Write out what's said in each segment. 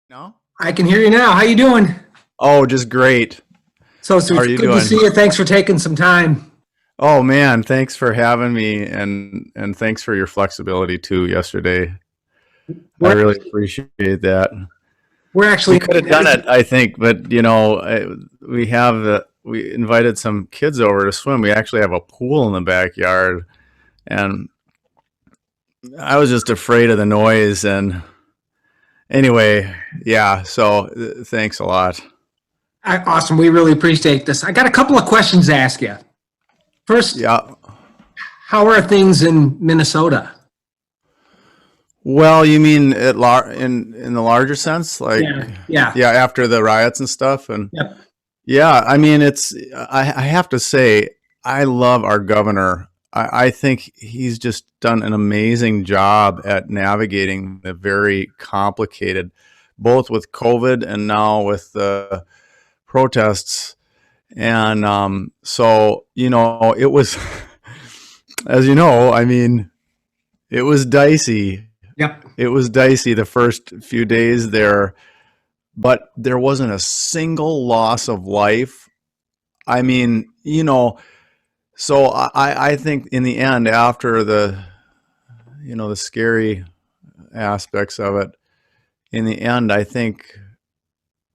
No? I can hear you now. How you doing? Oh, just great. So it's How are you good to doing? see you. Thanks for taking some time. Oh man, thanks for having me and thanks for your flexibility too yesterday. I We're really appreciate that. we're We actually could have done it, I think, but we invited some kids over to swim. We actually have a pool in the backyard, and I was just afraid of the noise. And anyway, yeah. So thanks a lot. awesome. We really appreciate this. I got a couple of questions to ask you. First, Yeah. how are things in Minnesota? Well, you mean in the larger sense, like Yeah, yeah, yeah, after the riots and stuff, and yep. yeah, I mean I have to say I love our governor. I think he's just done an amazing job at navigating the very complicated, both with COVID and now with the protests. And so it was, as you know, I mean, it was dicey. Yep. It was dicey the first few days there, but there wasn't a single loss of life. I mean, so I think in the end, after the scary aspects of it, in the end, I think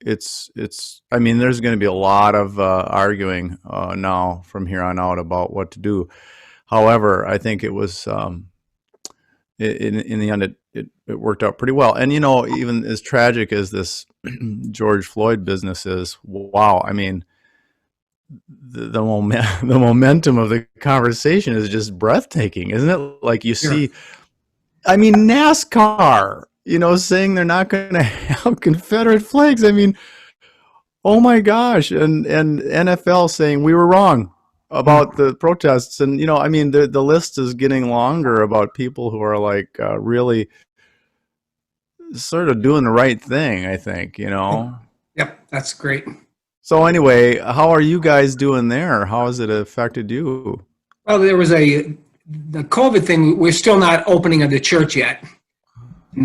I mean, there's going to be a lot of arguing now from here on out about what to do. However, I think it was in the end, it worked out pretty well. And even as tragic as this George Floyd business is, wow! I mean, the momentum of the conversation is just breathtaking, isn't it? Like you Sure. see, I mean, NASCAR, saying they're not going to have Confederate flags. I mean, oh my gosh, and NFL saying we were wrong about the protests, and I mean, the list is getting longer about people who are like really sort of doing the right thing, I think. Yep, that's great. So anyway, how are you guys doing there? How has it affected you? Well, the COVID thing. We're still not opening of the church yet.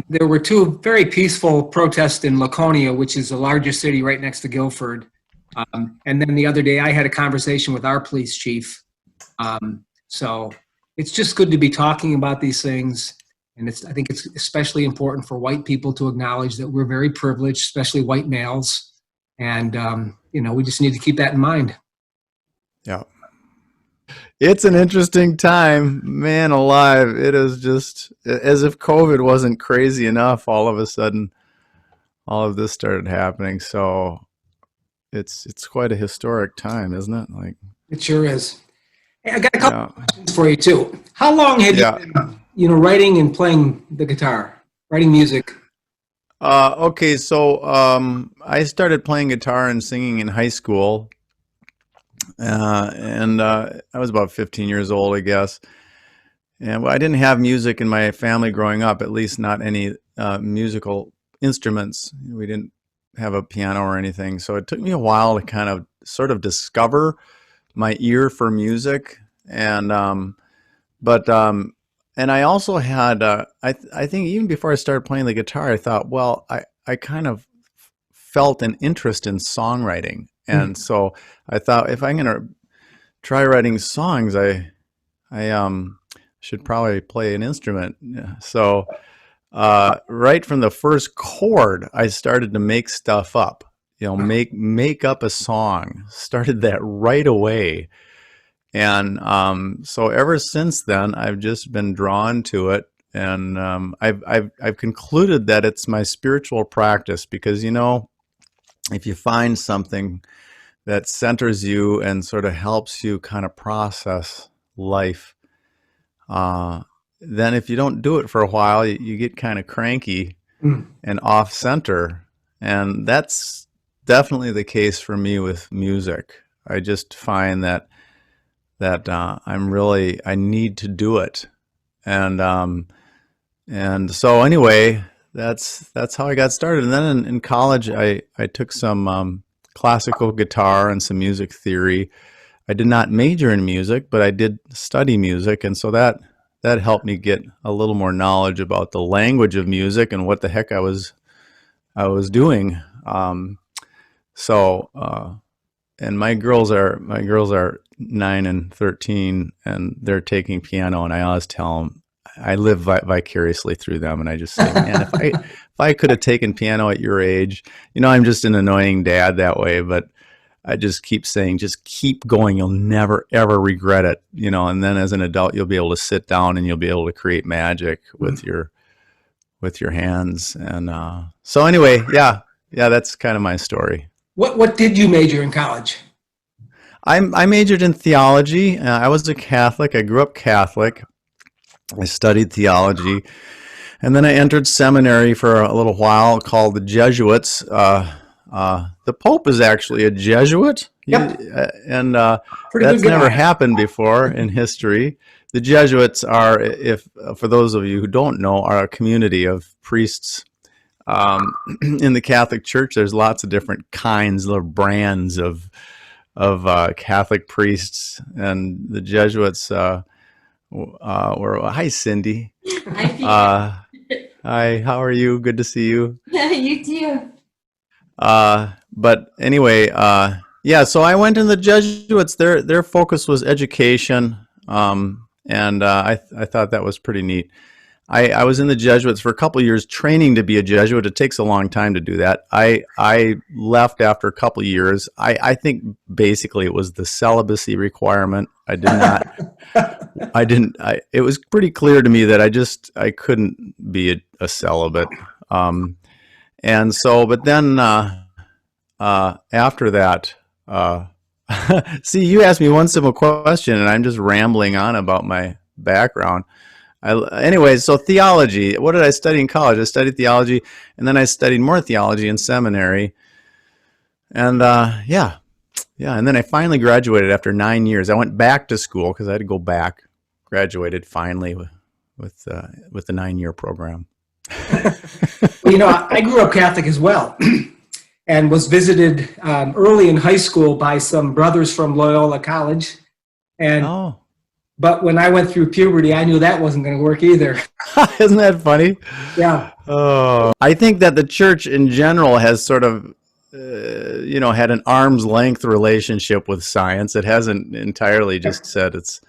There were two very peaceful protests in Laconia, which is the largest city right next to Gilford. And then the other day, I had a conversation with our police chief. So it's just good to be talking about these things. And I think it's especially important for white people to acknowledge that we're very privileged, especially white males. And, we just need to keep that in mind. Yeah. It's an interesting time, man alive. It is just as if COVID wasn't crazy enough. All of a sudden, all of this started happening. So it's quite a historic time, isn't it? Like, It sure is. Hey, I got a couple yeah, of questions for you, too. How long have you yeah. been, writing and playing the guitar, writing music? Okay, so I started playing guitar and singing in high school, and I was about 15 years old, I guess. And well, I didn't have music in my family growing up, at least not any musical instruments. We didn't have a piano or anything. So it took me a while to kind of sort of discover my ear for music. And but and I also had I think even before I started playing the guitar, I thought, well, I kind of felt an interest in songwriting. Mm. And so I thought if I'm going to try writing songs, I should probably play an instrument. Yeah. So right from the first chord, I started to make stuff up. Make up a song. Started that right away, and so ever since then, I've just been drawn to it, and I've concluded that it's my spiritual practice because if you find something that centers you and sort of helps you kind of process life. Then if you don't do it for a while, you get kind of cranky Mm. and off center. And that's definitely the case for me with music. I just find that I need to do it. And so anyway, that's how I got started. And then in college, I took some classical guitar and some music theory. I did not major in music, but I did study music, and so that helped me get a little more knowledge about the language of music and what the heck I I was doing. So, and my girls are 9 and 13, and they're taking piano, and I always tell them I live vicariously through them, and I just say, man, if I could have taken piano at your age, I'm just an annoying dad that way, but I just keep saying, just keep going. You'll never ever regret it, And then as an adult, you'll be able to sit down and you'll be able to create magic with your hands. And so anyway, yeah, that's kind of my story. What did you major in college? I majored in theology. I was a Catholic. I grew up Catholic. I studied theology, and then I entered seminary for a little while called the Jesuits. The Pope is actually a Jesuit, Yep. And Pretty that's good guy. never happened before in history. The Jesuits are, if for those of you who don't know, are a community of priests. In the Catholic Church, there's lots of different kinds, little brands of Catholic priests, and the Jesuits were. Hi, Cindy. Hi, Hi, how are you? Good to see you. Peter. You too. But anyway, yeah. So I went in the Jesuits. Their focus was education, and I thought that was pretty neat. I was in the Jesuits for a couple of years training to be a Jesuit. It takes a long time to do that. I left after a couple of years. I think basically it was the celibacy requirement. It was pretty clear to me that I couldn't be a celibate. And so, but then after that, see, you asked me one simple question and I'm just rambling on about my background. Anyway, so theology. What did I study in college? I studied theology, and then I studied more theology in seminary. And yeah. And then I finally graduated after 9 years. I went back to school because I had to go back. Graduated finally with the 9-year program. I grew up Catholic as well, and was visited early in high school by some brothers from Loyola College, and. But when I went through puberty, I knew that wasn't going to work either. Isn't that funny? Yeah. Oh, I think that the church in general has sort of, had an arm's length relationship with science. It hasn't entirely just said it's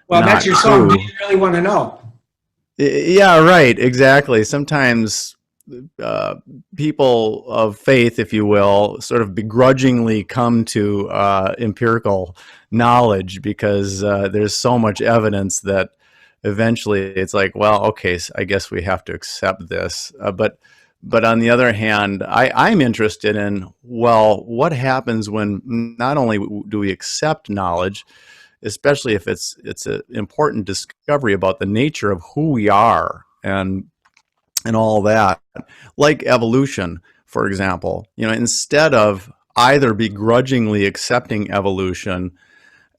well, not that's your true. song. Do you really want to know? Yeah, right. Exactly. Sometimes people of faith, if you will, sort of begrudgingly come to empirical knowledge because there's so much evidence that eventually it's like, well, okay, so I guess we have to accept this. But on the other hand, I'm interested in, well, what happens when not only do we accept knowledge, especially if it's an important discovery about the nature of who we are and all that, like evolution, for example, instead of either begrudgingly accepting evolution,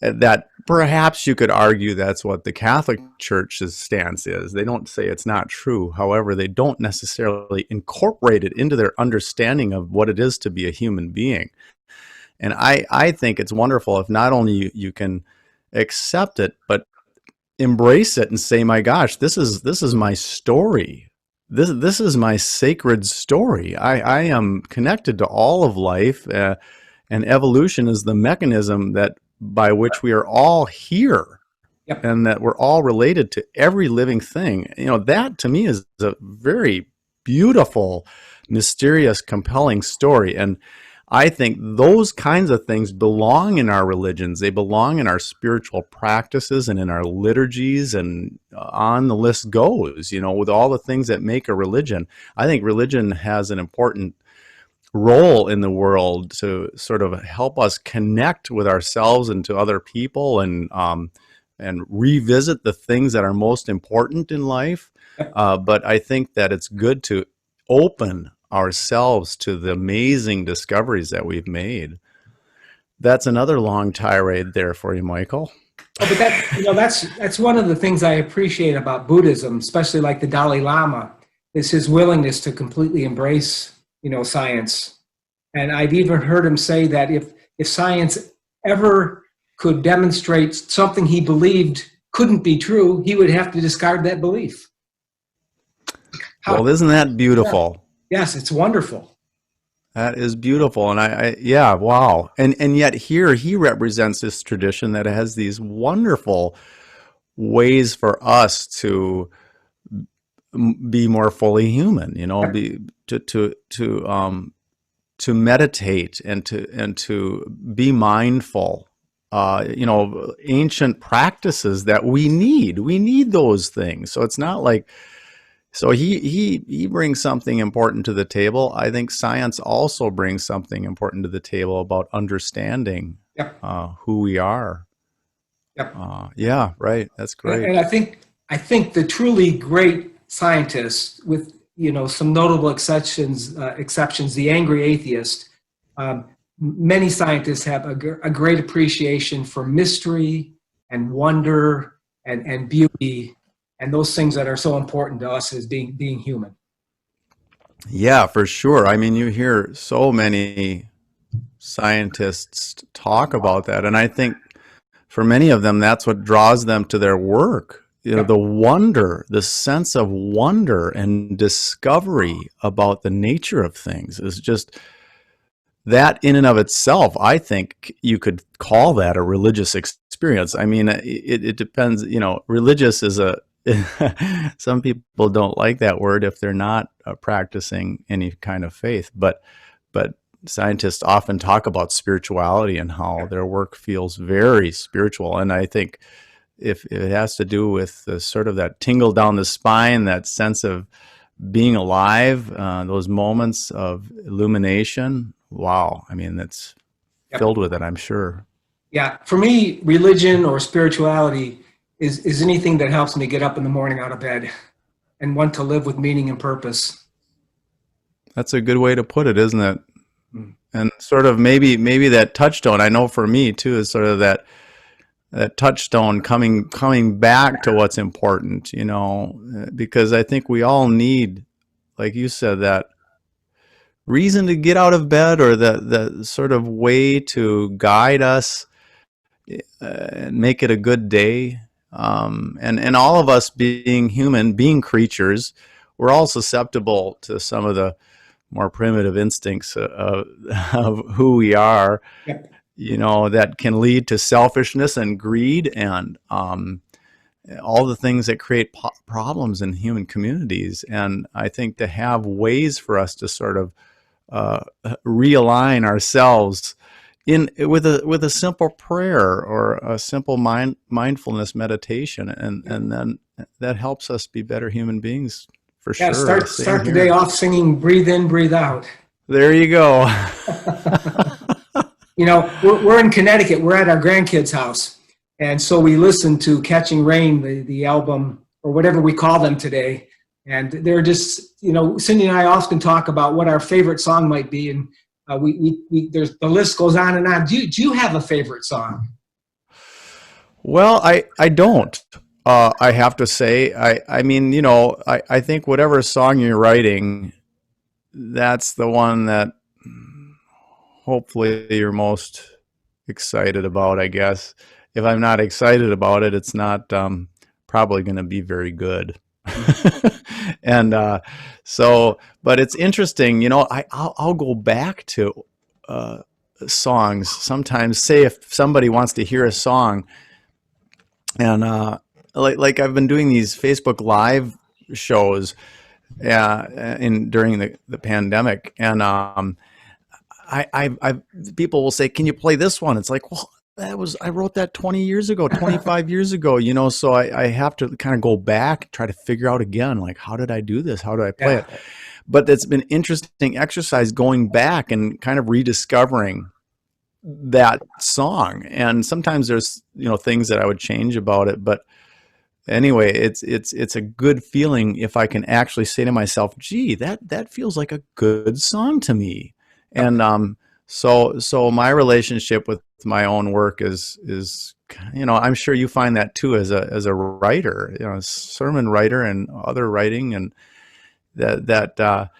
that perhaps you could argue that's what the Catholic Church's stance is. They don't say it's not true. However, they don't necessarily incorporate it into their understanding of what it is to be a human being. And I think it's wonderful if not only you can accept it, but embrace it and say, my gosh, this is my story. This is my sacred story. I am connected to all of life, and evolution is the mechanism by which we are all here. Yep. And that we're all related to every living thing. That to me is a very beautiful, mysterious, compelling story. And I think those kinds of things belong in our religions. They belong in our spiritual practices and in our liturgies, and on the list goes, with all the things that make a religion. I think religion has an important role in the world to sort of help us connect with ourselves and to other people, and revisit the things that are most important in life. But I think that it's good to open ourselves to the amazing discoveries that we've made. That's another long tirade there for you, Michael. Oh, but that's one of the things I appreciate about Buddhism, especially like the Dalai Lama, is his willingness to completely embrace, science. And I've even heard him say that if science ever could demonstrate something he believed couldn't be true, he would have to discard that belief. Well, isn't that beautiful? Yeah. Yes, it's wonderful. That is beautiful. And yeah, wow. And yet here he represents this tradition that has these wonderful ways for us to be more fully human, Yep. be to meditate and to be mindful. Ancient practices that we need. We need those things. So it's not like so he brings something important to the table. I think science also brings something important to the table about understanding Yep. who we are. Yep. Yeah, right. That's And great. I think the truly great scientists, with some notable exceptions, the angry atheist, many scientists have a great appreciation for mystery and wonder and beauty and those things that are so important to us as being human. Yeah, for sure. I mean, you hear so many scientists talk about that, and I think for many of them, that's what draws them to their work. Yep. The wonder, the sense of wonder and discovery about the nature of things is just that in and of itself. I think you could call that a religious experience. I mean, it depends. Religious is a some people don't like that word if they're not practicing any kind of faith, but scientists often talk about spirituality and how their work feels very spiritual. And I think if it has to do with the sort of that tingle down the spine, that sense of being alive, those moments of illumination, wow. I mean, that's Yep. filled with it, I'm sure. Yeah. For me, religion or spirituality is anything that helps me get up in the morning out of bed and want to live with meaning and purpose. That's a good way to put it, isn't it? Mm. And sort of maybe that touchstone, I know for me too, is sort of that touchstone coming back to what's important, because I think we all need, like you said, that reason to get out of bed, or the sort of way to guide us and make it a good day. And all of us being human, being creatures, we're all susceptible to some of the more primitive instincts of who we are, Yep. that can lead to selfishness and greed and all the things that create problems in human communities. And I think to have ways for us to sort of realign ourselves in with a simple prayer or a simple mindfulness meditation, and then that helps us be better human beings for Yeah. sure. Same Start the day here. off singing "Breathe In, Breathe Out." There you go. We're in Connecticut. We're at our grandkids' house. And so we listen to Catching Rain, the album, or whatever we call them today. And they're just, Cindy and I often talk about what our favorite song might be. And there's the list goes on and on. Do you have a favorite song? Well, I don't. I have to say, I mean, I think whatever song you're writing, that's the one that hopefully you're most excited about, I guess. If I'm not excited about it, it's not probably going to be very good. And but it's interesting, I'll go back to songs sometimes. Say if somebody wants to hear a song, and like I've been doing these Facebook Live shows during the pandemic, and I people will say, "Can you play this one?" It's like, well, I wrote that 20 years ago, 25 years ago, so I have to kind of go back, try to figure out again, like, how did I do this? How do I play it? But it's been interesting exercise going back and kind of rediscovering that song. And sometimes there's, things that I would change about it, but anyway, it's a good feeling if I can actually say to myself, gee, that feels like a good song to me. And so my relationship with my own work is I'm sure you find that too as a writer, sermon writer and other writing, and that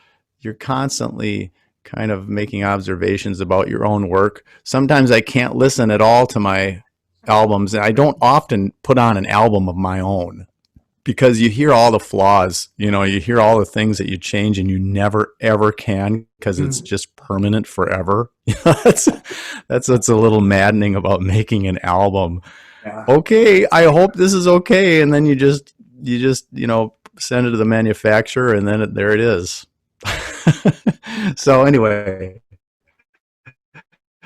you're constantly kind of making observations about your own work. Sometimes I can't listen at all to my albums, and I don't often put on an album of my own. because you hear all the flaws, you hear all the things that you change and you never ever can because it's just permanent forever. That's what's a little maddening about making an album. Yeah. Okay, I hope this is okay, and then you just send it to the manufacturer, and then there it is. So anyway,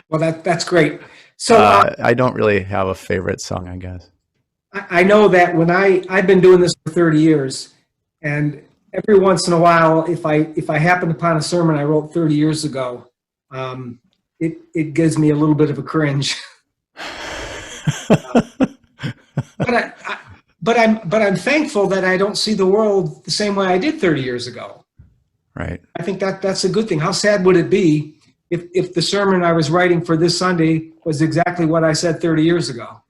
Well, that's great. So I don't really have a favorite song, I guess. I know that when I've been doing this for 30 years, and every once in a while, if I happen upon a sermon I wrote 30 years ago, it gives me a little bit of a cringe. But I'm thankful that I don't see the world the same way I did 30 years ago. Right. I think that's a good thing. How sad would it be if the sermon I was writing for this Sunday was exactly what I said 30 years ago?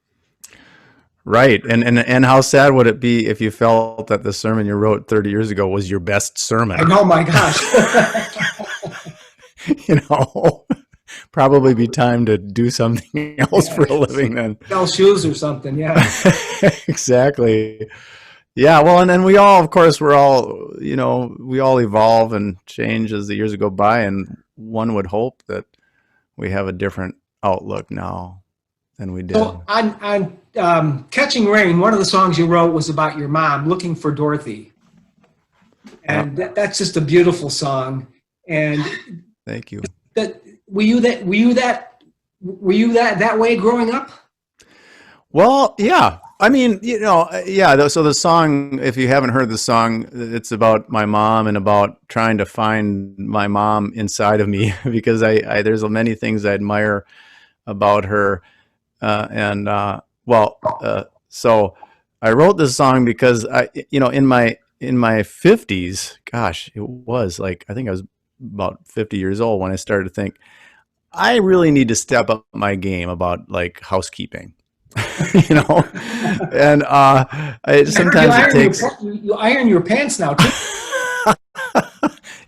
Right. And how sad would it be if you felt that the sermon you wrote 30 years ago was your best sermon? I know, my gosh. Probably be time to do something else for a living then. Sell shoes or something, yeah. Exactly. Yeah, well, and then we all, of course, we all evolve and change as the years go by, and one would hope that we have a different outlook now than we did. So on Catching Rain, one of the songs you wrote was about your mom looking for Dorothy. And that's just a beautiful song. And thank you. Were you that way growing up? Well, yeah. I mean, so the song, if you haven't heard the song, it's about my mom and about trying to find my mom inside of me because there's many things I admire about her. So I wrote this song because in my 50s, gosh, it was like, I think I was about 50 years old when I started to think I really need to step up my game about like housekeeping. And sometimes it takes. You iron your pants now too.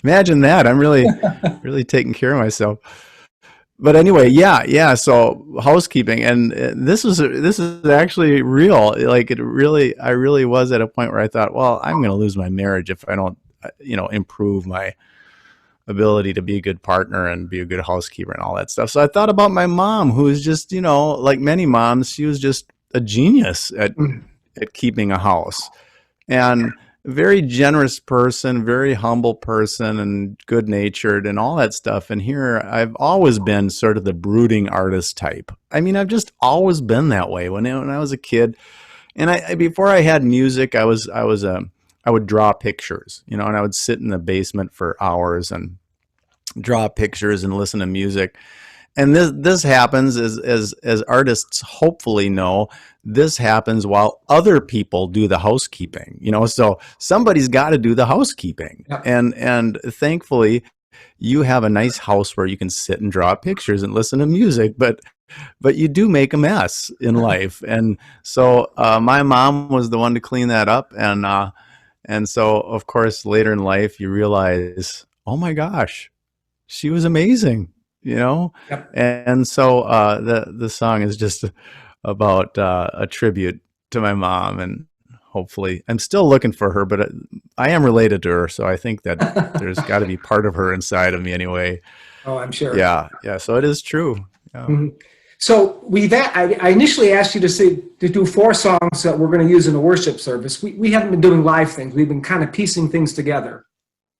Imagine that. I'm really taking care of myself. But anyway, yeah. So housekeeping, and this is actually real. Like I really was at a point where I thought, well, I'm going to lose my marriage if I don't, improve my ability to be a good partner and be a good housekeeper and all that stuff. So I thought about my mom, who is just, like many moms, she was just a genius at keeping a house, and a very generous person, very humble person, and good natured and all that stuff. And here I've always been sort of the brooding artist type. I mean, I've just always been that way when I was a kid. And before I had music, I would draw pictures, and I would sit in the basement for hours and draw pictures and listen to music. And this happens as artists hopefully know, this happens while other people do the housekeeping, so somebody's got to do the housekeeping. Yep. And thankfully you have a nice house where you can sit and draw pictures and listen to music, but you do make a mess in life. And so my mom was the one to clean that up. And so, of course, later in life, you realize, oh my gosh, she was amazing, Yep. And so the song is just about a tribute to my mom. And hopefully, I'm still looking for her, but I am related to her. So I think that there's got to be part of her inside of me anyway. Oh, I'm sure. Yeah. So it is true. Yeah. Mm-hmm. So I initially asked you to do 4 songs that we're going to use in a worship service. We haven't been doing live things. We've been kind of piecing things together.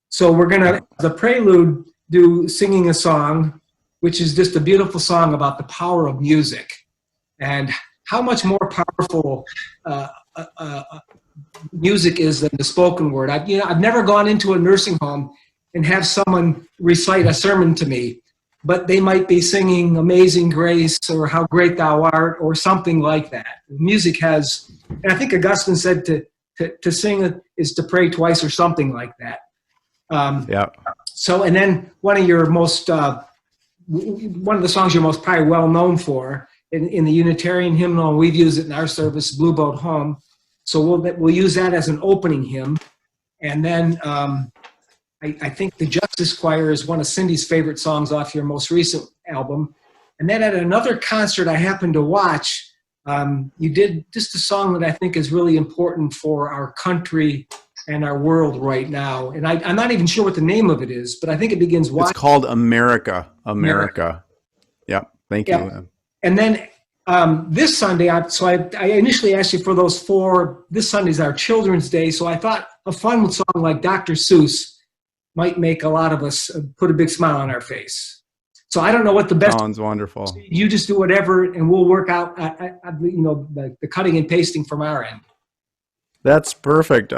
So we're going to, as a prelude, do Singing a Song, which is just a beautiful song about the power of music and how much more powerful music is than the spoken word. I've never gone into a nursing home and have someone recite a sermon to me, but they might be singing Amazing Grace or How Great Thou Art or something like that. Music has, and I think Augustine said to sing is to pray twice or something like that. So, and then one of the songs you're most probably well known for in the Unitarian hymnal, we've used it in our service, Blue Boat Home. So we'll use that as an opening hymn. And then I think the Justice Choir is one of Cindy's favorite songs off your most recent album. And then at another concert I happened to watch, You did just a song that I think is really important for our country and our world right now. And I'm not even sure what the name of it is, but I think it begins, It's why? called America. America. Yeah. Thank Yeah. you. And then this Sunday, I initially asked you for those four. This Sunday is our Children's Day, so I thought a fun song like Dr. Seuss might make a lot of us put a big smile on our face. So I don't know what the best. Sounds wonderful. You just do whatever, and we'll work out, the cutting and pasting from our end. That's perfect.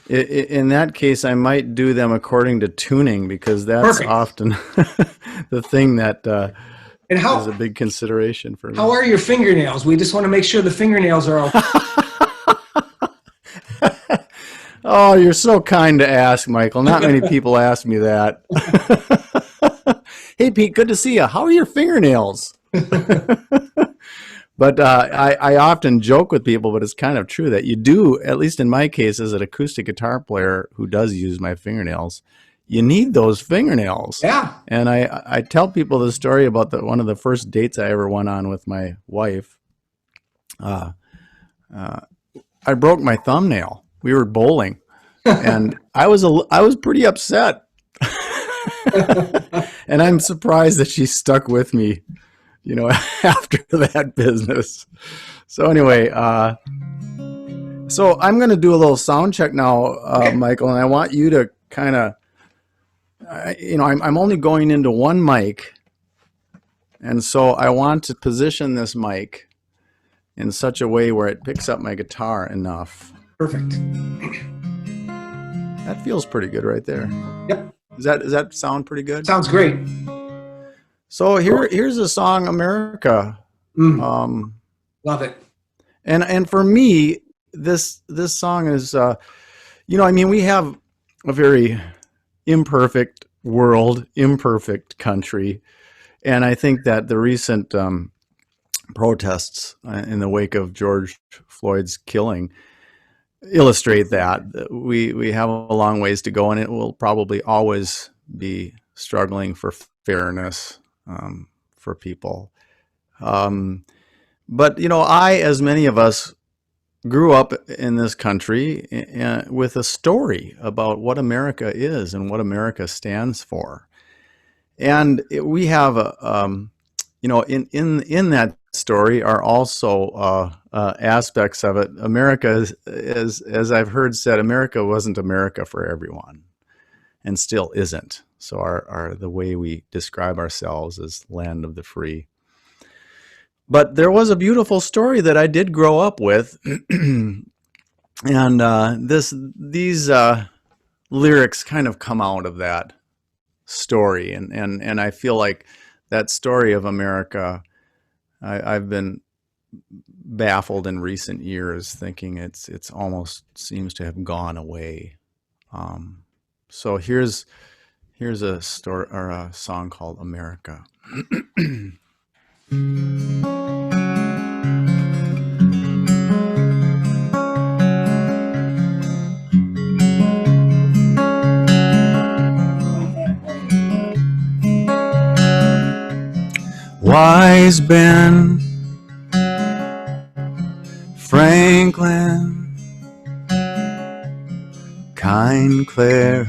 In that case, I might do them according to tuning, because that's Perfect. often the thing that And is a big consideration for me. how are your fingernails? We just want to make sure the fingernails are okay. Oh, you're so kind to ask, Michael. Not many people ask me that. Hey, Pete, good to see you. How are your fingernails? But I often joke with people, but it's kind of true that you do, at least in my case, as an acoustic guitar player who does use my fingernails, you need those fingernails. Yeah. And I tell people the story about one of the first dates I ever went on with my wife. I broke my thumbnail. We were bowling, and I was pretty upset. And I'm surprised that she stuck with me, after that business. So anyway, so I'm going to do a little sound check now, Michael, and I want you to kind of, I'm only going into one mic, and so I want to position this mic in such a way where it picks up my guitar enough. Perfect. That feels pretty good right there. Yep. Does that sound pretty good? Sounds great. So here's a song, America. Love it. And for me, this song is, we have a very imperfect world, imperfect country, and I think that the recent protests in the wake of George Floyd's killing illustrate that. We have a long ways to go, and it will probably always be struggling for fairness for people. But, I, as many of us, grew up in this country with a story about what America is and what America stands for. And we have, in that story are also aspects of it. America, as I've heard said, America wasn't America for everyone, and still isn't. So the way we describe ourselves as land of the free. But there was a beautiful story that I did grow up with, and these lyrics kind of come out of that story, and I feel like that story of America, I've been baffled in recent years, thinking it's almost seems to have gone away. So here's a story or a song called America. Wise Ben Franklin, kind Clara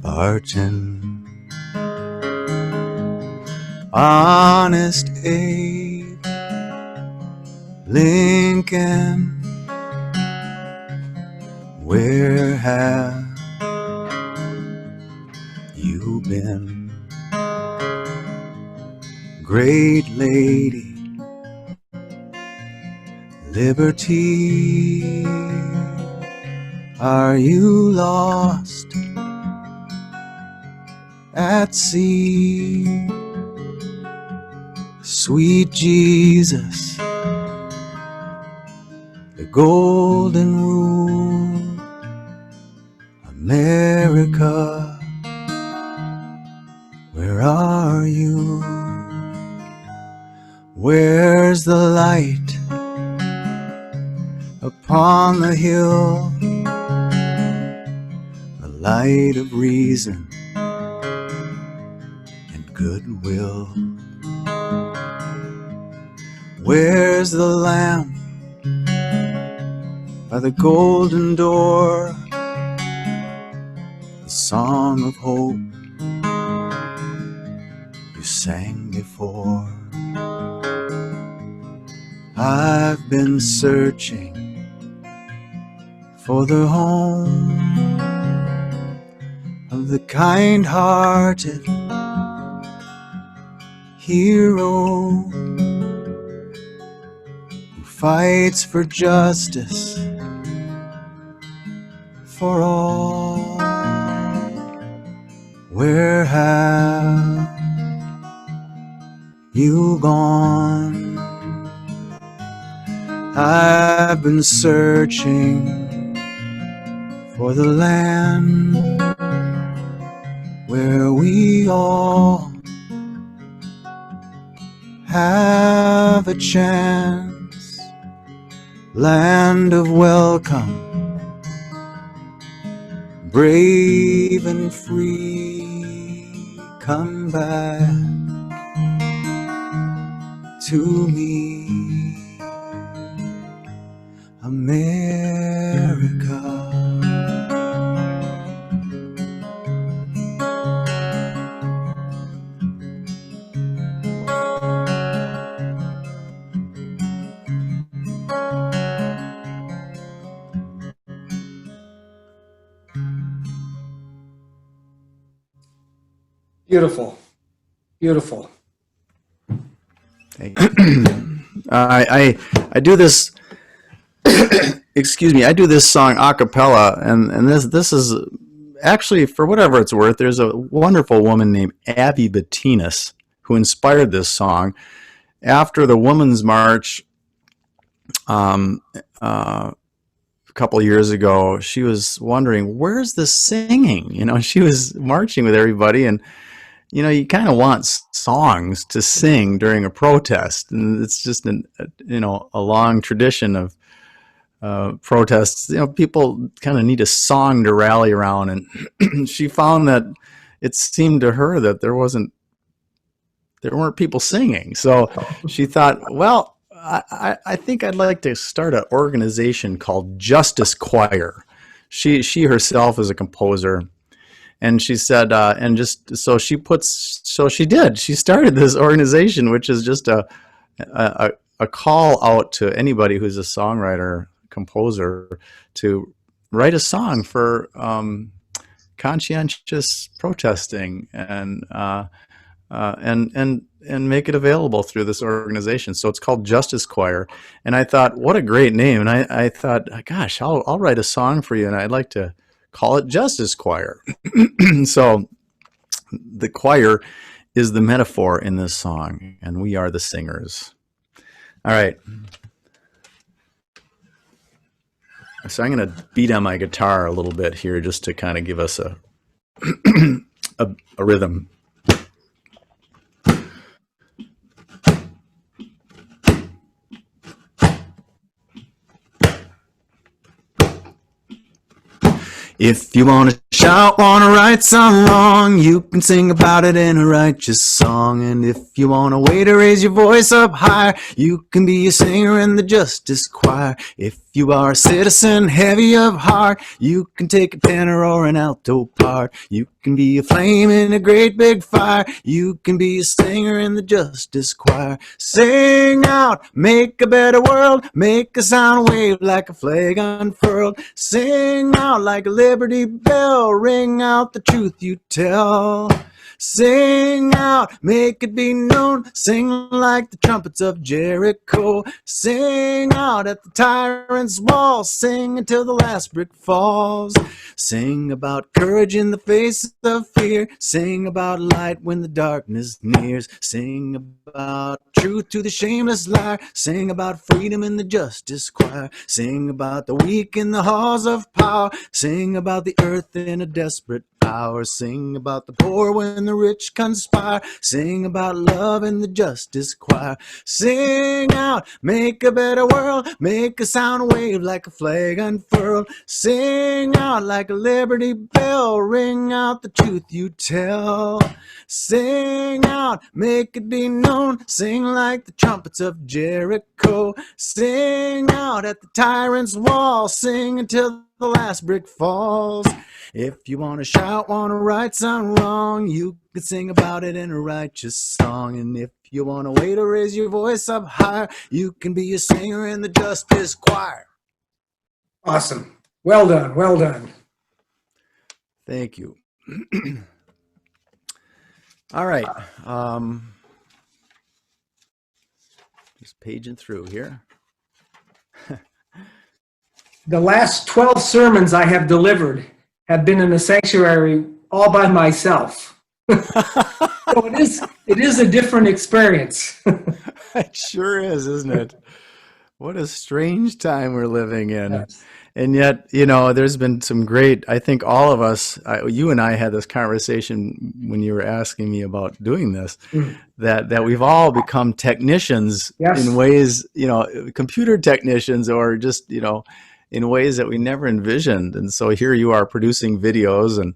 Barton, honest Abe Lincoln, where have you been? Great lady, liberty, are you lost at sea? Sweet Jesus, the golden rule, America, where are you? Where's the light upon the hill, the light of reason and goodwill? Where's the lamb by the golden door? The song of hope you sang before. I've been searching for the home of the kind-hearted hero who fights for justice for all. Where have you gone? I've been searching for the land where we all have a chance. Land of welcome, brave and free. Come back to me, America. Beautiful. Beautiful. I do this. Excuse me. I do this song a cappella, and this is actually, for whatever it's worth, there's a wonderful woman named Abby Bettinas who inspired this song after the Women's March. A couple of years ago, she was wondering, where's the singing? You know, she was marching with everybody, and you know, you kind of want songs to sing during a protest, and it's just a long tradition of protests. You know, people kind of need a song to rally around, and she found that it seemed to her that there weren't people singing. So she thought, well, I think I'd like to start an organization called Justice Choir. She herself is a composer. And she said, she did. She started this organization, which is just a call out to anybody who's a songwriter, composer, to write a song for conscientious protesting and make it available through this organization. So it's called Justice Choir. And I thought, what a great name. And I thought, gosh, I'll write a song for you, and I'd like to call it Justice Choir. So the choir is the metaphor in this song, and we are the singers. All right. So I'm going to beat on my guitar a little bit here just to kind of give us a rhythm. If you want to shout, want to write some wrong, you can sing about it in a righteous song. And if you want a way to raise your voice up higher, you can be a singer in the Justice Choir. If you are a citizen heavy of heart, you can take a tenor or an alto part. You can be a flame in a great big fire. You can be a singer in the Justice Choir. Sing out, make a better world, make a sound wave like a flag unfurled. Sing out like a Liberty Bell, ring out the truth you tell. Sing out, make it be known, sing like the trumpets of Jericho. Sing out at the tyrant's wall, sing until the last brick falls. Sing about courage in the face of fear, sing about light when the darkness nears. Sing about truth to the shameless liar, sing about freedom in the Justice Choir. Sing about the weak in the halls of power, sing about the earth in a desperate hour. Sing about the poor when and the rich conspire. Sing about love in the justice choir. Sing out, make a better world, make a sound wave like a flag unfurled. Sing out like a liberty bell, ring out the truth you tell. Sing out, make it be known, sing like the trumpets of Jericho. Sing out at the tyrant's wall, sing until the last brick falls. If you want to shout, want to right something wrong, you can sing about it in a righteous song. And if you want to wait to raise your voice up higher, you can be a singer in the justice choir. Awesome. Well done. Well done. Thank you. All right. Just paging through here. The last 12 sermons I have delivered have been in the sanctuary all by myself. So it is a different experience. It sure is, isn't it? What a strange time we're living in. Yes. And yet, you know, there's been some great, I think all of us, you and I had this conversation when you were asking me about doing this, that we've all become technicians Yes. in ways, you know, computer technicians, or just, you know, in ways that we never envisioned. And so here you are producing videos, and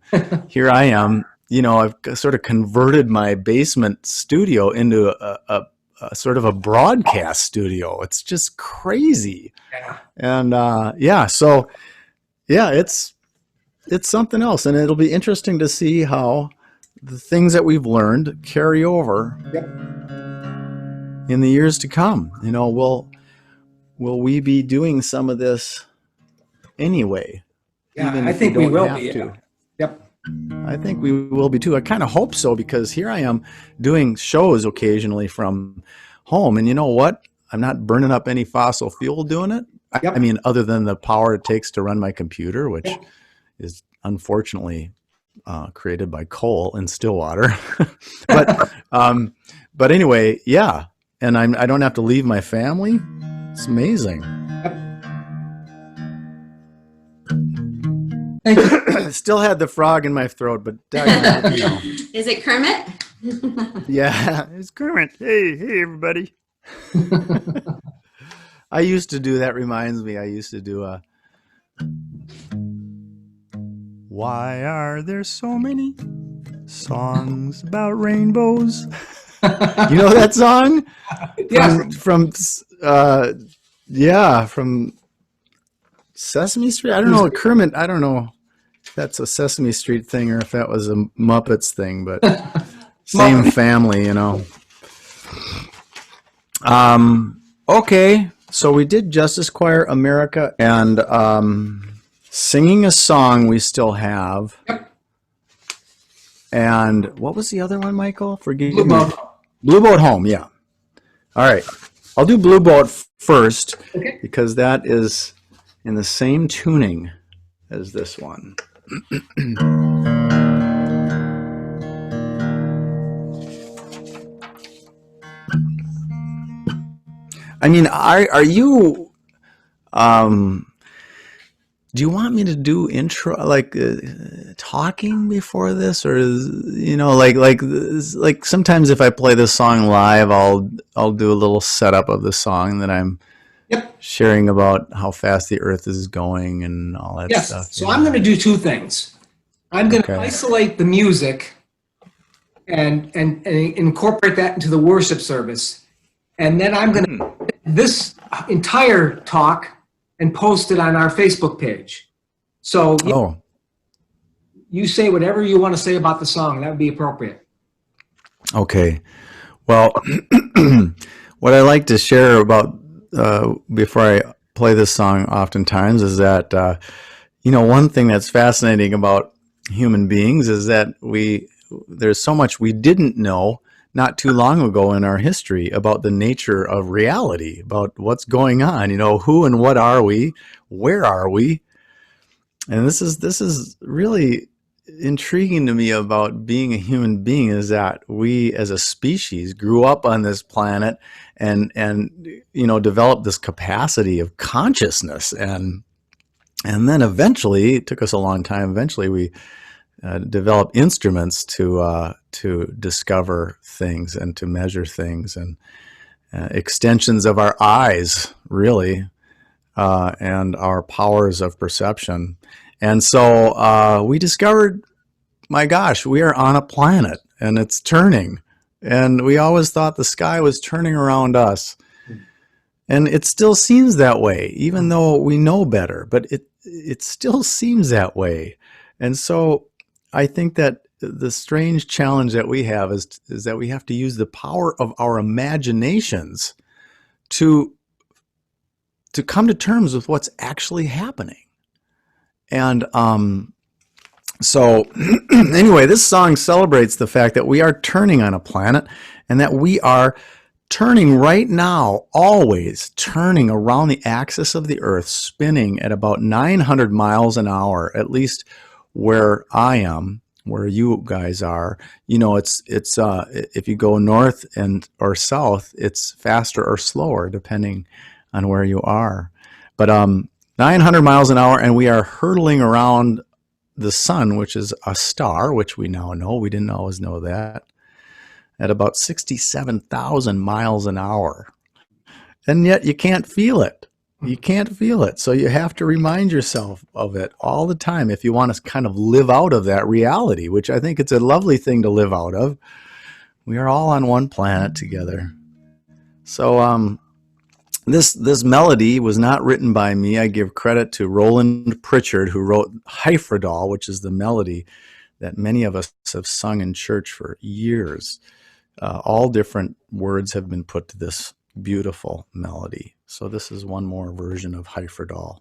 here I am, you know, I've sort of converted my basement studio into a sort of a broadcast studio. It's just crazy. Yeah. And so it's something else, and it'll be interesting to see how the things that we've learned carry over in the years to come. You know, will we be doing some of this anyway? Yeah, even I if think we we don't will have be. to? Yep. I think we will be too. I kind of hope so, because here I am doing shows occasionally from home, and you know what? I'm not burning up any fossil fuel doing it. Yep. I mean, other than the power it takes to run my computer, which is unfortunately created by coal in Stillwater. but anyway, yeah. And I don't have to leave my family. It's amazing. Thank you. Still had the frog in my throat, but daggone it, you know. Is it Kermit? Yeah, it's Kermit. Hey, everybody. I used to do, that reminds me, I used to do a Why are there so many songs about rainbows? You know that song? Yes. From Sesame Street? I don't know, Kermit, I don't know if that's a Sesame Street thing or if that was a Muppets thing, but same family, you know. Okay, so we did Justice Choir America, and Singing a Song we still have. Yep. And what was the other one, Michael? Forgive Blue me. Boat. Blue Boat Home, yeah. All right, I'll do Blue Boat first, Okay. because that is in the same tuning as this one. I mean, are you, do you want me to do intro, like talking before this, or you know, like sometimes if I play this song live, I'll do a little setup of the song that I'm sharing about how fast the Earth is going and all that stuff. Yes. So I'm going to do two things. I'm going to isolate the music and incorporate that into the worship service. And then I'm going to this entire talk and post it on our Facebook page. So you say whatever you want to say about the song. That would be appropriate. Okay. Well, what I like to share about before I play this song oftentimes is that, you know, one thing that's fascinating about human beings is that there's so much we didn't know not too long ago in our history about the nature of reality, about what's going on, you know, who and what are we, where are we? And this is really intriguing to me about being a human being, is that we as a species grew up on this planet and you know, developed this capacity of consciousness, and then eventually, it took us a long time, eventually we developed instruments to to discover things and to measure things, and extensions of our eyes, really, and our powers of perception. And so we discovered, my gosh, we are on a planet and it's turning. And we always thought the sky was turning around us. And it still seems that way, even though we know better, but it still seems that way. And so I think that the strange challenge that we have is that we have to use the power of our imaginations to come to terms with what's actually happening. And so anyway, this song celebrates the fact that we are turning on a planet, and that we are turning right now, always turning around the axis of the earth, spinning at about 900 miles an hour, at least where I am, where you guys are. You know, it's if you go north or south, it's faster or slower depending on where you are. But 900 miles an hour, and we are hurtling around the sun, which is a star, which we now know. We didn't always know that. At about 67,000 miles an hour. And yet you can't feel it. You can't feel it. So you have to remind yourself of it all the time if you want to kind of live out of that reality, which I think it's a lovely thing to live out of. We are all on one planet together. So this melody was not written by me. I give credit to Roland Pritchard, who wrote Hyfrydal, which is the melody that many of us have sung in church for years. All different words have been put to this beautiful melody. So this is one more version of Hyfrydal.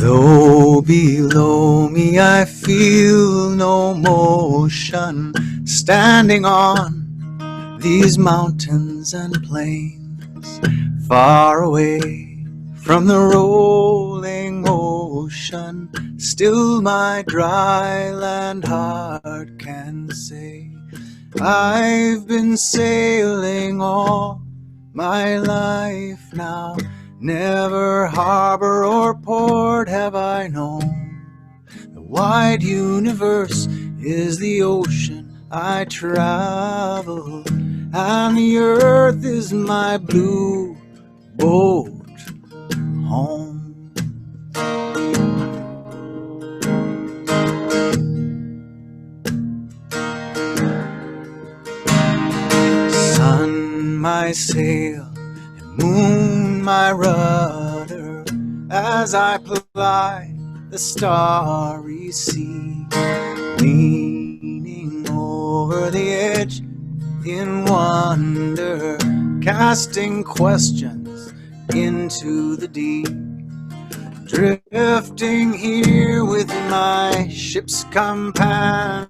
Though below me I feel no motion, standing on these mountains and plains, far away from the rolling ocean, still my dry land heart can say, I've been sailing all my life now. Never harbor or port have I known. The wide universe is the ocean I travel, and the earth is my blue boat home. Sun, my sail, and moon, my rudder, as I ply the starry sea, leaning over the edge in wonder, casting questions into the deep, drifting here with my ship's companions,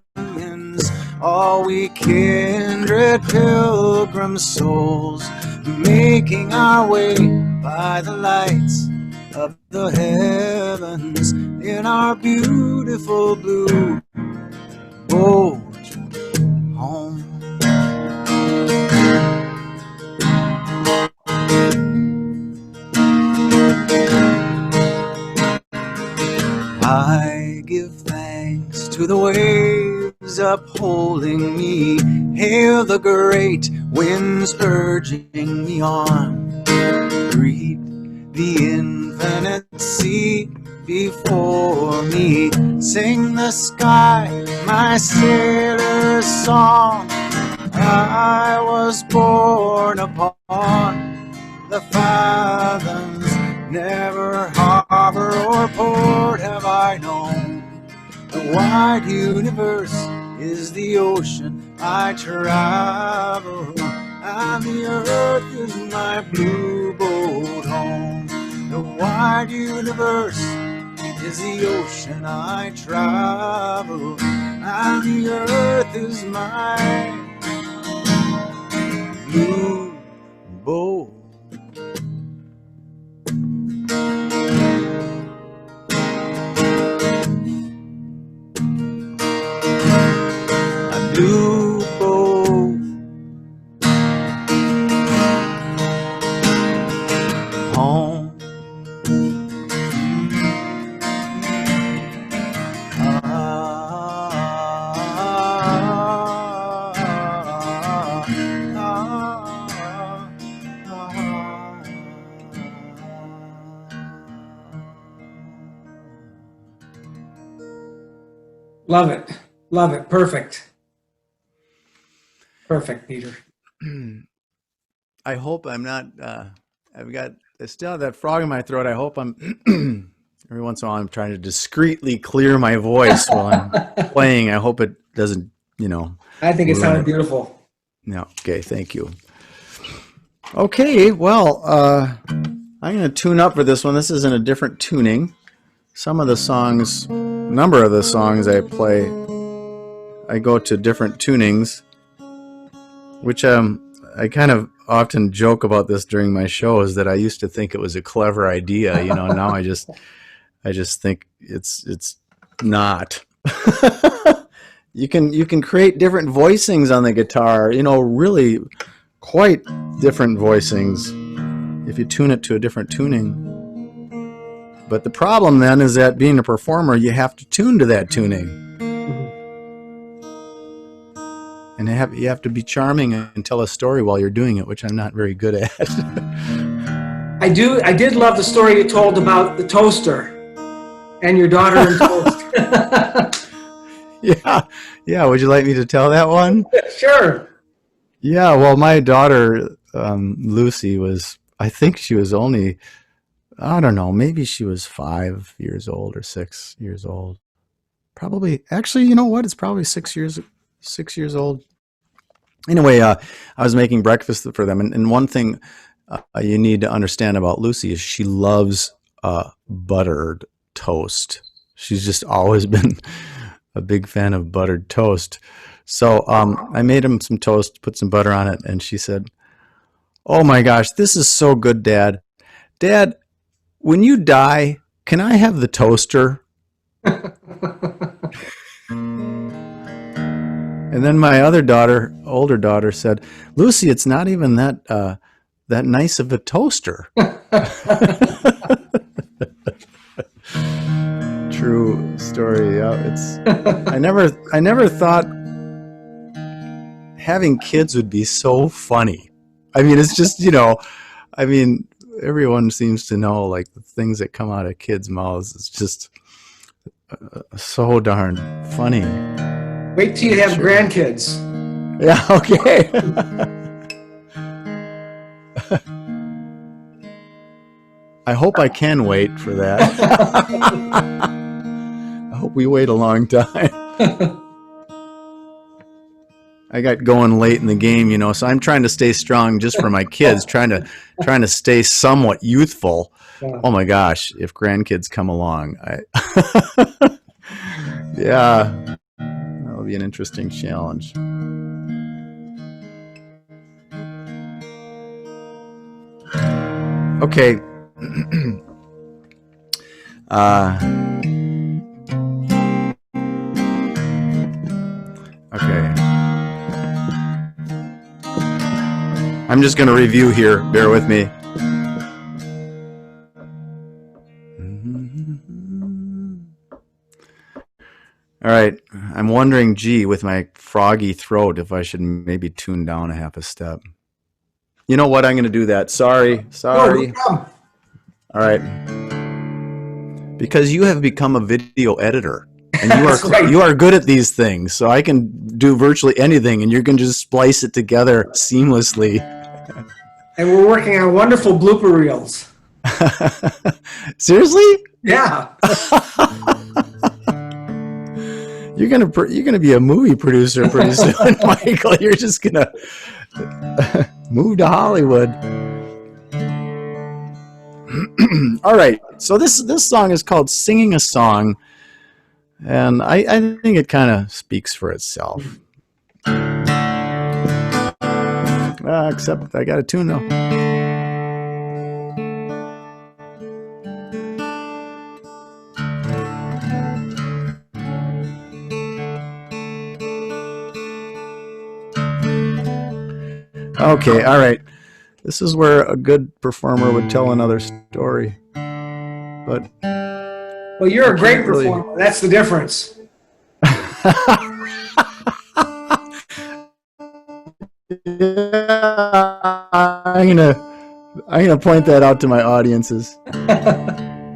all we kindred pilgrim souls, making our way by the lights of the heavens in our beautiful blue boat home. I give thanks to the waves upholding me, hail the great winds urging me on, greet the infinite sea before me, sing the sky my sailor's song. I was born upon the fathoms, never harbor or port have I known. The wide universe is the ocean I travel, and the earth is my blue boat home. The wide universe is the ocean I travel, and the earth is my blue boat. home. Love it. Love it. Perfect. Perfect, Peter. I hope I'm not. I still have that frog in my throat. I hope I'm. Every once in a while, I'm trying to discreetly clear my voice while I'm playing. I hope it doesn't, I think it ruin sounded it. beautiful. No. Okay. Thank you. Okay. Well, I'm going to tune up for this one. This is in a different tuning. Some of the songs, number of the songs I play, I go to different tunings, which I kind of often joke about this during my shows, that I used to think it was a clever idea. Now I just think it's not. You can create different voicings on the guitar, really quite different voicings if you tune it to a different tuning. But the problem then is that being a performer, you have to tune to that tuning. And you have to be charming and tell a story while you're doing it, which I'm not very good at. I did love the story you told about the toaster and your daughter and toast. Yeah. Would you like me to tell that one? Sure. Yeah. Well, my daughter, Lucy, I think she was only, I don't know, maybe she was 5 years old or 6 years old. Probably, actually, you know what? It's probably 6 years old. Anyway, I was making breakfast for them, and one thing you need to understand about Lucy is she loves buttered toast. She's just always been a big fan of buttered toast. So I made him some toast, put some butter on it, and she said, "Oh my gosh, this is so good, Dad. Dad, when you die, can I have the toaster?" And then my older daughter said, "Lucy, it's not even that nice of a toaster." True story. Yeah, I never thought having kids would be so funny. I mean, it's just, everyone seems to know, like, the things that come out of kids' mouths is just so darn funny. Wait till you have grandkids. Yeah, okay. I hope I can wait for that. I hope we wait a long time. I got going late in the game, so I'm trying to stay strong just for my kids, trying to stay somewhat youthful. Yeah. Oh my gosh, if grandkids come along, yeah, that'll be an interesting challenge. Okay. Okay. I'm just going to review here. Bear with me. All right. I'm wondering, with my froggy throat, if I should maybe tune down a half a step. You know what? I'm going to do that. Sorry. Oh, All right. Because you have become a video editor. And you are good at these things. So I can do virtually anything, and you can just splice it together seamlessly. And we're working on wonderful blooper reels. Seriously? Yeah. You're gonna be a movie producer pretty soon, Michael. You're just gonna move to Hollywood. All right. So this song is called "Singing a Song," and I think it kind of speaks for itself. Except I got a tune though. Okay, all right. This is where a good performer would tell another story. But Well, you're I a great can't really. performer. That's the difference. Yeah, I'm gonna point that out to my audiences.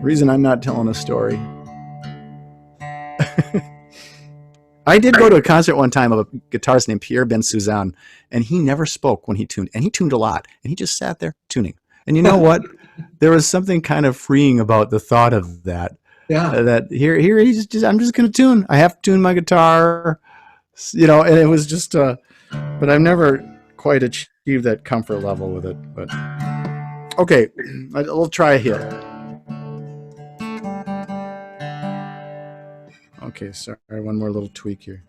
Reason I'm not telling a story. I did go to a concert one time of a guitarist named Pierre Ben Suzanne, and he never spoke when he tuned, and he tuned a lot, and he just sat there tuning. And you know what? There was something kind of freeing about the thought of that. Yeah. That here he's just I'm just gonna tune. I have to tune my guitar, and it was just. But I've never quite achieved that comfort level with it. But okay, we'll try here. Okay, sorry, one more little tweak here.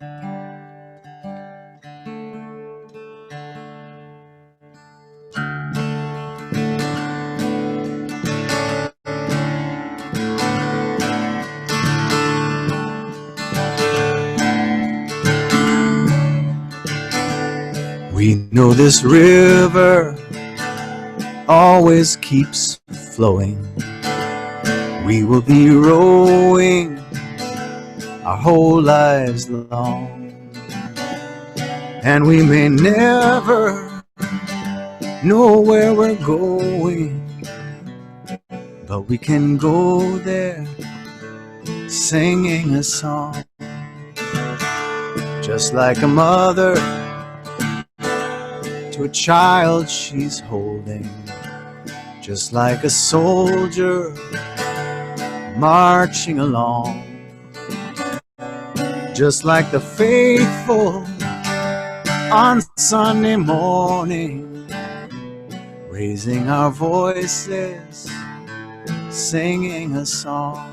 We know this river always keeps flowing. We will be rowing our whole lives long, and we may never know where we're going, but we can go there singing a song, just like a mother to a child she's holding, just like a soldier marching along, just like the faithful on Sunday morning, raising our voices, singing a song.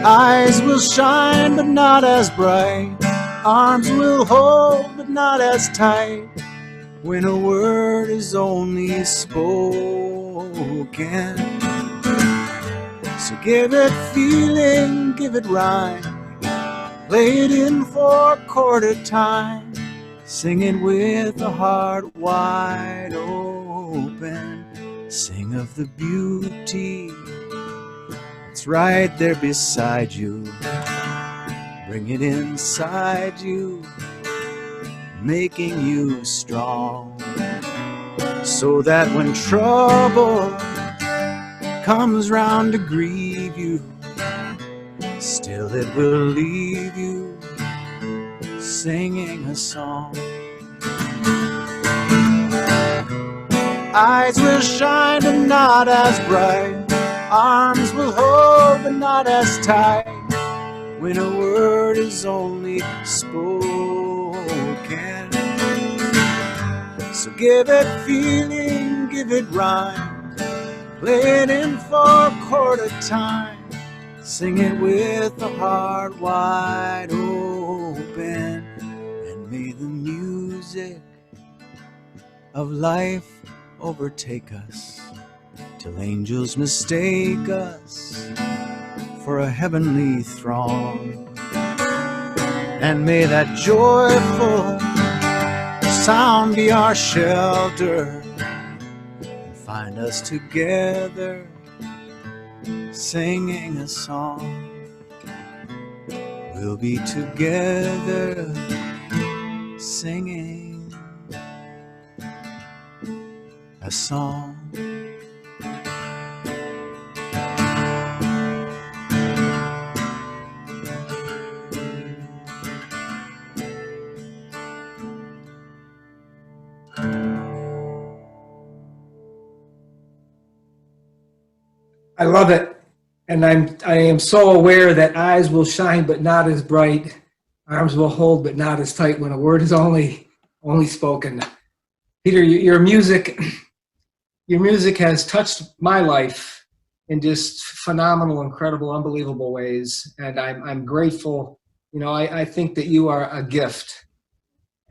Eyes will shine but not as bright, arms will hold but not as tight, when a word is only spoken. So give it feeling, give it rhyme, play it in 4/4 time, sing it with a heart wide open, sing of the beauty that's right there beside you, bring it inside you, making you strong, so that when trouble comes round to grieve you, still it will leave you singing a song. Eyes will shine but not as bright, arms will hold but not as tight, when a word is only spoken. So give it feeling, give it rhyme, play it in 4/4 time, sing it with the heart wide open, and may the music of life overtake us, till angels mistake us for a heavenly throng. And may that joyful sound be our shelter, and find us together singing a song. We'll be together singing a song. I love it. And I am so aware that eyes will shine but not as bright, arms will hold but not as tight, when a word is only spoken. Peter, your music has touched my life in just phenomenal, incredible, unbelievable ways. And I'm grateful. I think that you are a gift.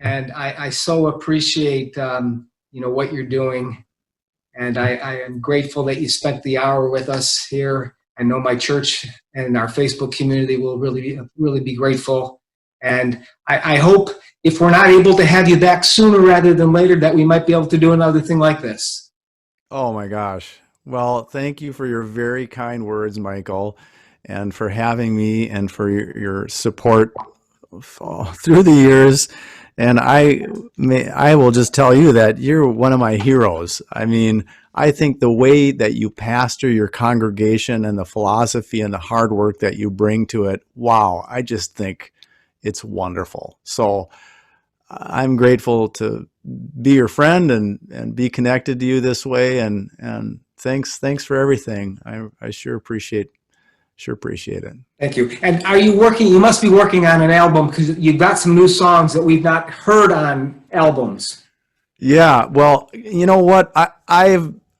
And I so appreciate, what you're doing. And I am grateful that you spent the hour with us here. I know my church and our Facebook community will really be grateful. And I hope if we're not able to have you back sooner rather than later, that we might be able to do another thing like this. Oh my gosh. Well, thank you for your very kind words, Michael, and for having me and for your support through the years. And I will just tell you that you're one of my heroes. I mean, I think the way that you pastor your congregation and the philosophy and the hard work that you bring to it, wow, I just think it's wonderful. So I'm grateful to be your friend and be connected to you this way. And thanks for everything. I sure appreciate it. Thank you. And are you working, you must be working on an album because you've got some new songs that we've not heard on albums. Yeah, well, you know what? I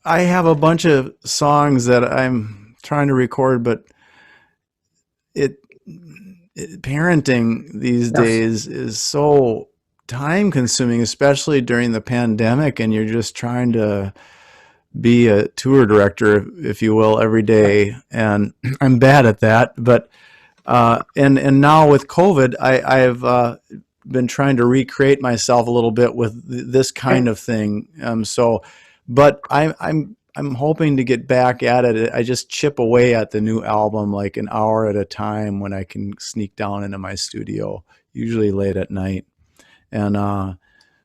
have a bunch of songs that I'm trying to record, but parenting these days is so time consuming, especially during the pandemic, and you're just trying to be a tour director, if you will, every day. And I'm bad at that, but and now with COVID, I've been trying to recreate myself a little bit with this kind of thing. But I'm hoping to get back at it. I just chip away at the new album like an hour at a time when I can sneak down into my studio, usually late at night. And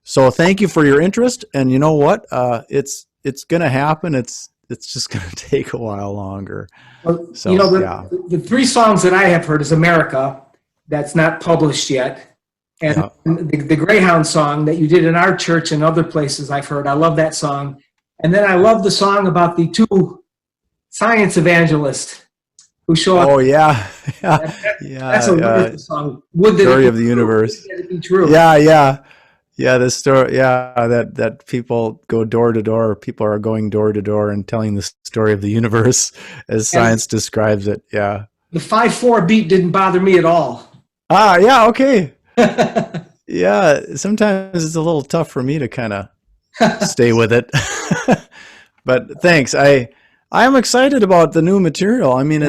so thank you for your interest. And you know what? It's going to happen. It's just going to take a while longer. Well, So, you know, yeah. the three songs that I have heard is America, that's not published yet. And Yeah. the Greyhound song that you did in our church and other places I've heard. I love that song. And then I love the song about the two science evangelists who show up. Oh yeah, yeah, That's a wonderful song. Would that Story it of the be true? universe. Would that it be true? Yeah. The story. Yeah, that people go door to door. People are going door to door and telling the story of the universe as science describes it. Yeah. The 5/4 beat didn't bother me at all. Yeah. Okay. Yeah. Sometimes it's a little tough for me to kind of stay with it. But thanks. I'm excited about the new material. I mean,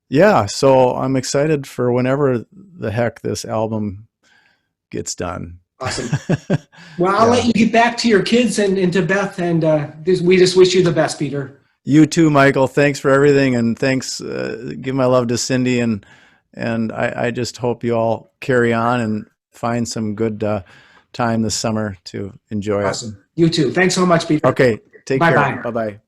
yeah, so I'm excited for whenever the heck this album gets done. Awesome. Well, I'll let you get back to your kids and to Beth, and we just wish you the best, Peter. You too, Michael. Thanks for everything, and thanks. Give my love to Cindy, and I just hope you all carry on and find some good time this summer to enjoy Awesome. You too. Thanks so much, Peter. it. Okay, take Bye-bye. care. Bye-bye.